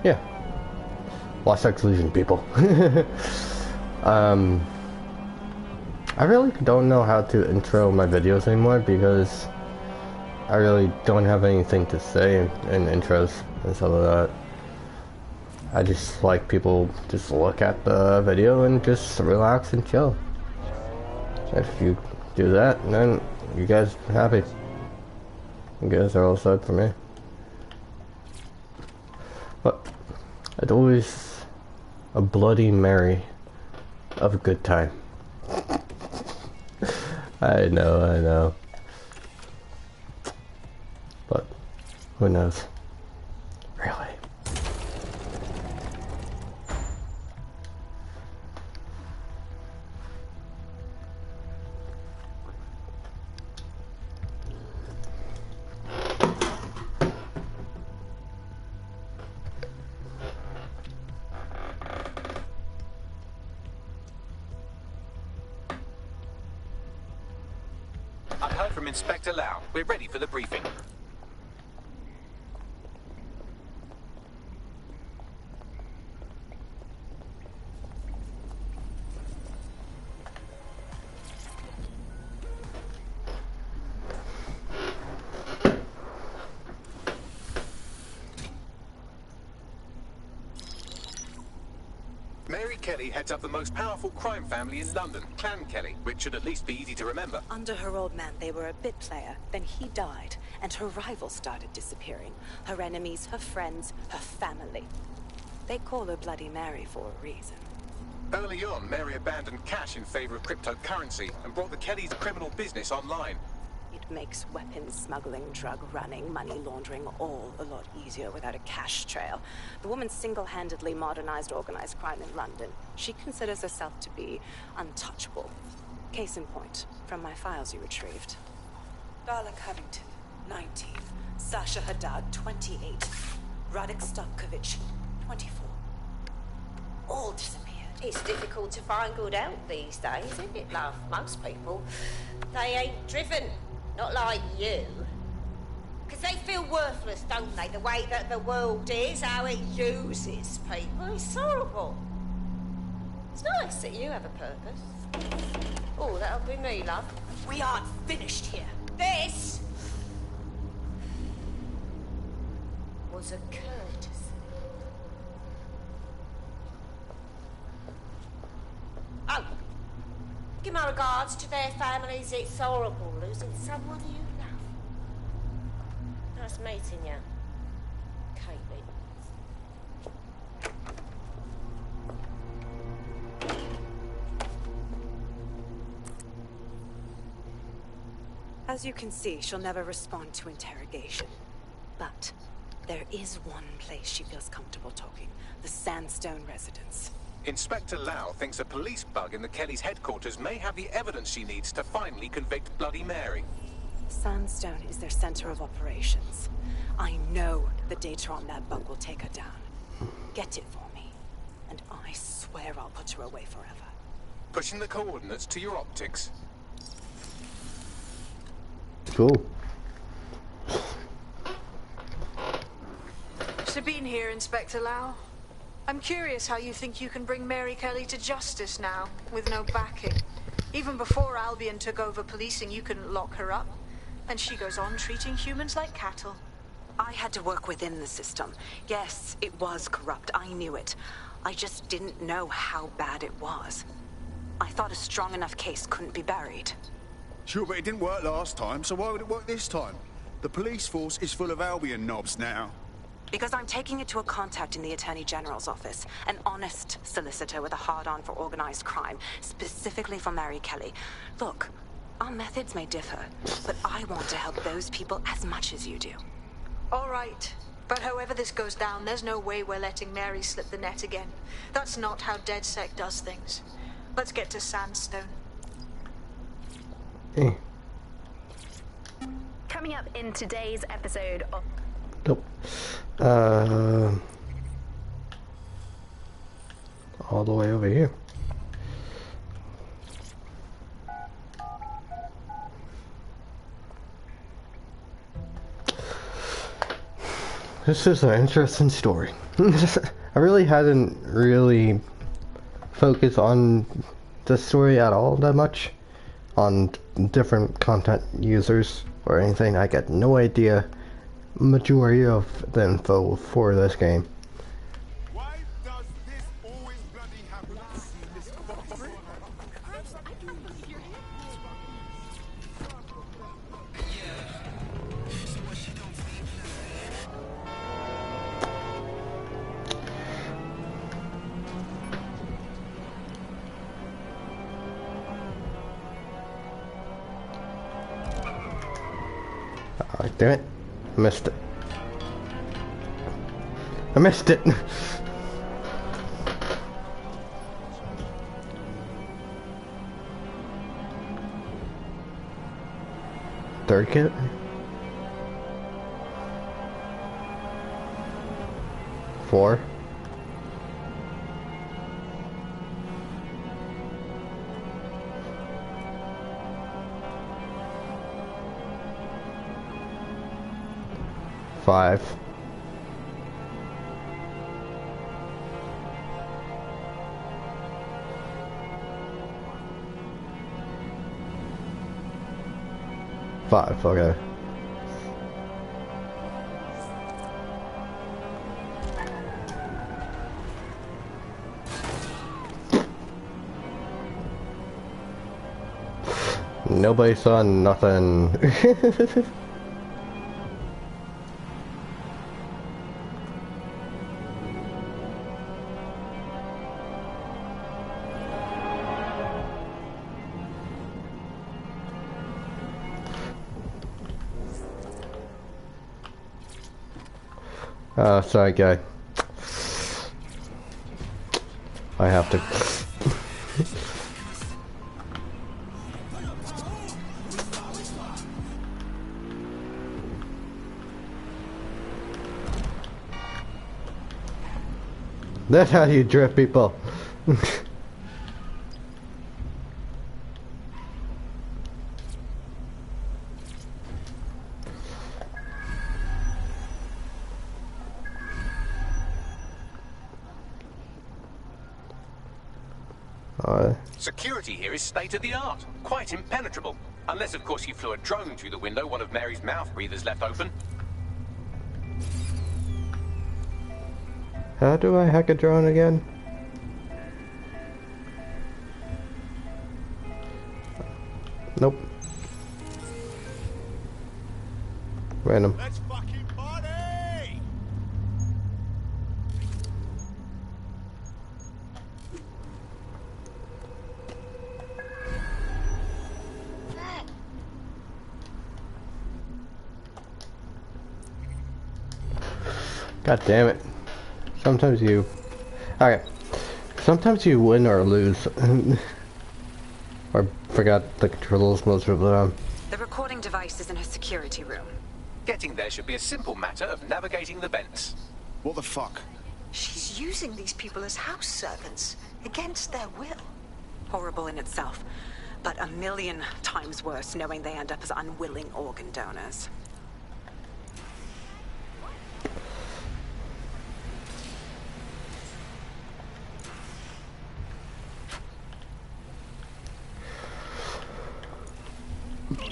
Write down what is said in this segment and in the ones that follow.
Yeah. Watch Exclusion, people. I really don't know how to intro my videos anymore because I really don't have anything to say in intros and stuff like that. I just like people just look at the video and just relax and chill. If you do that, then you guys are happy. You guys are all set for me. But it's always a Bloody Mary of a good time. I know. But who knows? Really? I've heard from Inspector Lau. We're ready for the briefing. Mary Kelley heads up the most powerful crime family in London, Clan Kelley, which should at least be easy to remember. Under her old man, they were a bit player. Then he died, and her rivals started disappearing. Her enemies, her friends, her family. They call her Bloody Mary for a reason. Early on, Mary abandoned cash in favor of cryptocurrency and brought the Kellys' criminal business online. It makes weapons smuggling, drug running, money laundering all a lot easier without a cash trail. The woman single-handedly modernized organized crime in London. She considers herself to be untouchable. Case in point, from my files you retrieved. Darla Covington, 19. Sasha Haddad, 28. Radek Stankovic, 24. All disappeared. It's difficult to find good help these days, isn't it, love? Most people, they ain't driven. Not like you. Because they feel worthless, don't they? The way that the world is, how it uses people. It's horrible. It's nice that you have a purpose. Oh, that'll be me, love. We aren't finished here. This was a courtesy. Oh. Give my regards to their families. It's horrible losing someone you love. Nice meeting you, Caitlin. As you can see, she'll never respond to interrogation. But there is one place she feels comfortable talking. The Sandstone residence. Inspector Lau thinks a police bug in the Kellys' headquarters may have the evidence she needs to finally convict Bloody Mary. Sandstone is their center of operations. I know the data on that bug will take her down. Get it for me, and I swear I'll put her away forever. Pushing the coordinates to your optics. Cool. Sabine here, Inspector Lau. I'm curious how you think you can bring Mary Kelley to justice now, with no backing. Even before Albion took over policing, you couldn't lock her up. And she goes on treating humans like cattle. I had to work within the system. Yes, it was corrupt. I knew it. I just didn't know how bad it was. I thought a strong enough case couldn't be buried. Sure, but it didn't work last time, so why would it work this time? The police force is full of Albion knobs now. Because I'm taking it to a contact in the Attorney General's office. An honest solicitor with a hard-on for organized crime, specifically for Mary Kelley. Look, our methods may differ, but I want to help those people as much as you do. All right. But however this goes down, there's no way we're letting Mary slip the net again. That's not how DedSec does things. Let's get to Sandstone. Hey. Coming up in today's episode of... Nope. All the way over here. This is an interesting story. I really hadn't really focused on the story at all that much on different content users or anything. I got no idea majority of the info for this game. Why does this always bloody happen? This fuckery? Oh, damn it. I missed it. I missed it! Third kit? Four? Five. Five, okay. Nobody saw nothing. Sorry, guy. I have to. That's how you drift people. Security here is state of the art, quite impenetrable. Unless, of course, you flew a drone through the window one of Mary's mouth breathers left open. How do I hack a drone again? Nope. Random. Let's fucking party! God damn it. Sometimes you... Okay. Sometimes you win or lose. Or forgot the controls most of the time. The recording device is in her security room. Getting there should be a simple matter of navigating the vents. What the fuck? She's using these people as house servants, against their will. Horrible in itself, but a million times worse knowing they end up as unwilling organ donors.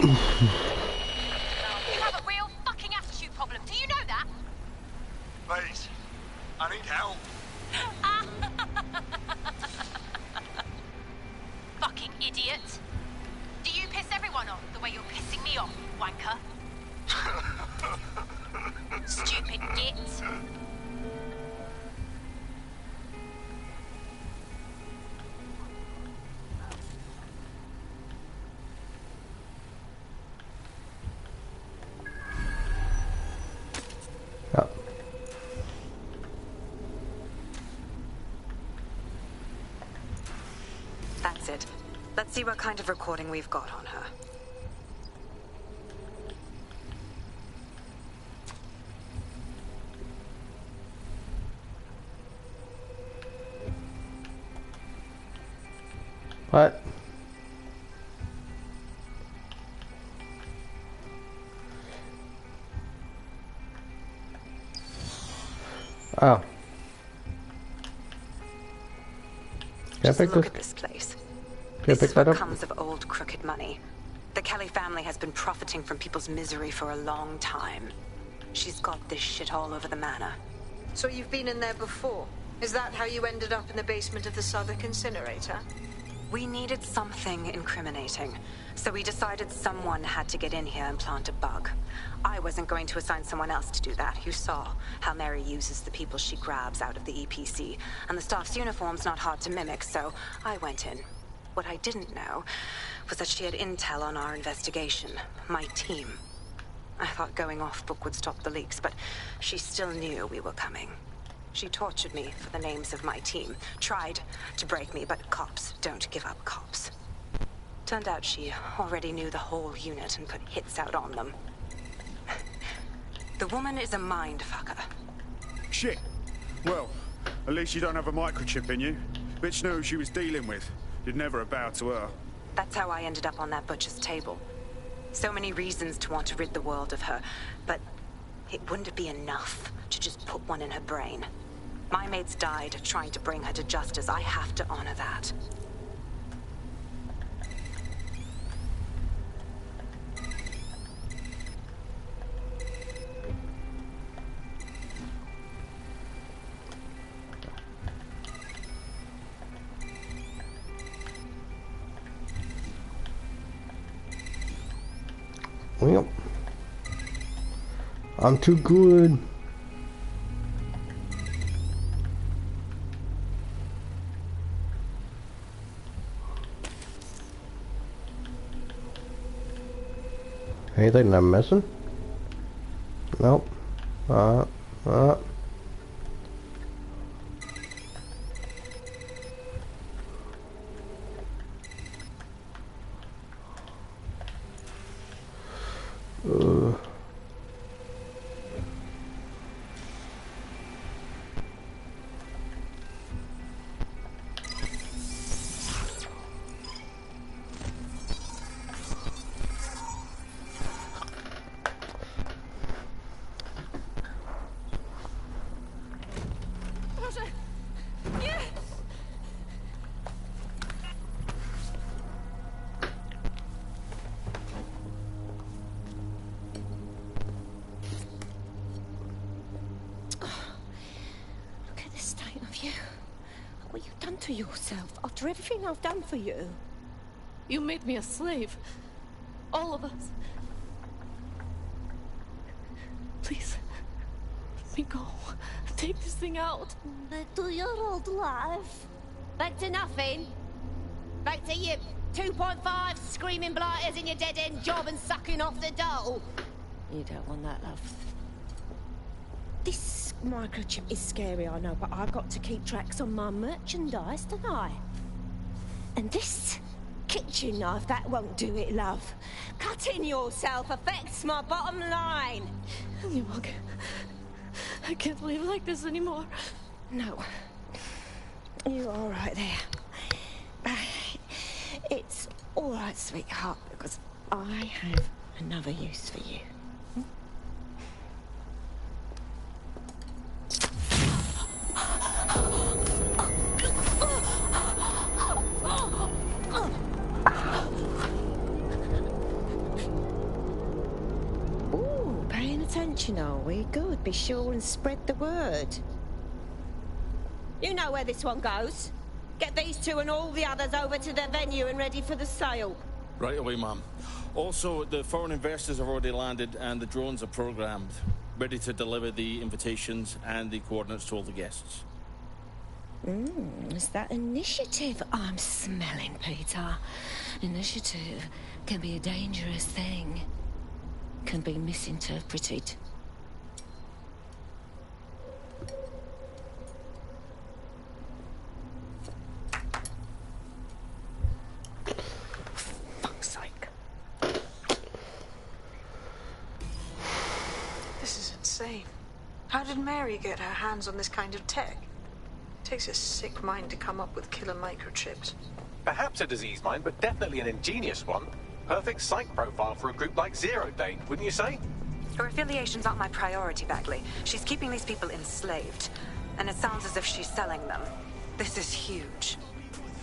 You have a real fucking attitude problem. Do you know that? Please, I need help. Fucking idiot. Do you piss everyone off the way you're pissing me off, wanker? Stupid git. Oh. That's it. Let's see what kind of recording we've got on her. What? Oh. Just look at this place. This is what comes of old crooked money. The Kelley family has been profiting from people's misery for a long time. She's got this shit all over the manor. So you've been in there before? Is that how you ended up in the basement of the Southwark incinerator? We needed something incriminating, so we decided someone had to get in here and plant a bug. I wasn't going to assign someone else to do that. You saw how Mary uses the people she grabs out of the EPC, and the staff's uniform's not hard to mimic, so I went in. What I didn't know was that she had intel on our investigation, my team. I thought going off book would stop the leaks, but she still knew we were coming. She tortured me for the names of my team, tried to break me, but cops don't give up cops. Turned out she already knew the whole unit and put hits out on them. The woman is a mindfucker. Shit. Well, at least you don't have a microchip in you. Bitch knew who she was dealing with. You'd never bow to her. That's how I ended up on that butcher's table. So many reasons to want to rid the world of her, but it wouldn't be enough to just put one in her brain. My mates died trying to bring her to justice. I have to honor that. Well, I'm too good. Anything I'm missing? Nope. To yourself after everything I've done for you. You made me a slave. All of us. Please, let me go. Take this thing out. Back to your old life. Back to nothing. Back to you 2.5 screaming blighters in your dead-end job and sucking off the dole. You don't want that, love. This microchip is scary, I know, but I've got to keep tracks on my merchandise, don't I? And this kitchen knife, that won't do it, love. Cutting yourself affects my bottom line. I can't live like this anymore. No. You're all right there. It's all right, sweetheart, because I have another use for you. Ooh, paying attention, are we? Good. Be sure and spread the word. You know where this one goes. Get these two and all the others over to the venue and ready for the sale. Right away, Mum. Also, the foreign investors have already landed and the drones are programmed, ready to deliver the invitations and the coordinates to all the guests. Is that initiative I'm smelling, Peter? Initiative can be a dangerous thing. Can be misinterpreted. Fuck's sake. This is insane. How did Mary get her hands on this kind of tech? Takes a sick mind to come up with killer microchips. Perhaps a disease mind, but definitely an ingenious one. Perfect psych profile for a group like Zero Day, wouldn't you say? Her affiliations aren't my priority, Bagley. She's keeping these people enslaved. And it sounds as if she's selling them. This is huge.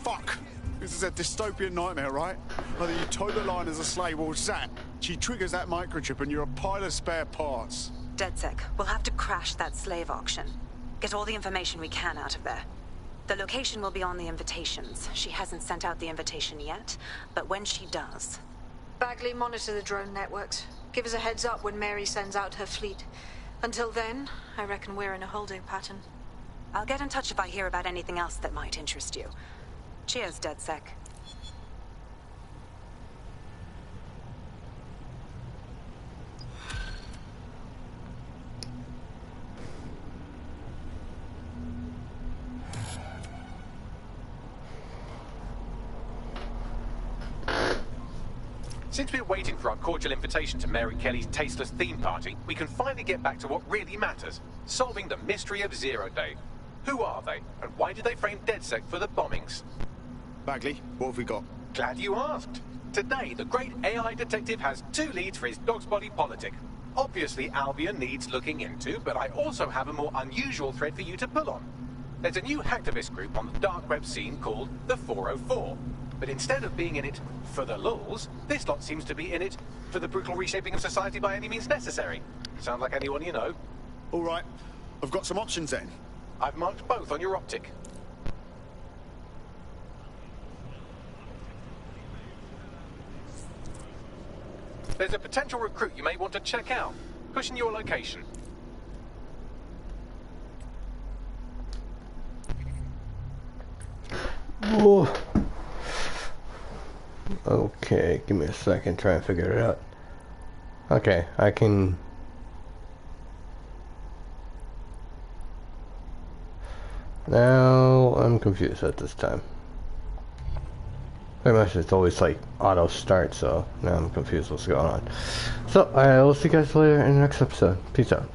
Fuck! This is a dystopian nightmare, right? Either you toe the line as a slave or zap. She triggers that microchip and you're a pile of spare parts. DedSec, we'll have to crash that slave auction. Get all the information we can out of there. The location will be on the invitations. She hasn't sent out the invitation yet, but when she does... Bagley, monitor the drone networks. Give us a heads up when Mary sends out her fleet. Until then, I reckon we're in a holding pattern. I'll get in touch if I hear about anything else that might interest you. Cheers, DedSec. Since we're waiting for our cordial invitation to Mary Kelley's tasteless theme party, we can finally get back to what really matters. Solving the mystery of Zero Day. Who are they, and why did they frame DedSec for the bombings? Bagley, what have we got? Glad you asked. Today, the great AI detective has 2 leads for his dog's body politic. Obviously, Albion needs looking into, but I also have a more unusual thread for you to pull on. There's a new hacktivist group on the dark web scene called the 404. But instead of being in it for the lulz, this lot seems to be in it for the brutal reshaping of society by any means necessary. Sound like anyone you know? All right, I've got some options then. I've marked both on your optic. There's a potential recruit you may want to check out. Pushing your location. Oh. Okay, give me a second, try and figure it out. Okay, I can... Now, I'm confused at this time. Pretty much it's always like auto start, so now I'm confused what's going on. So, I will see you guys later in the next episode. Peace out.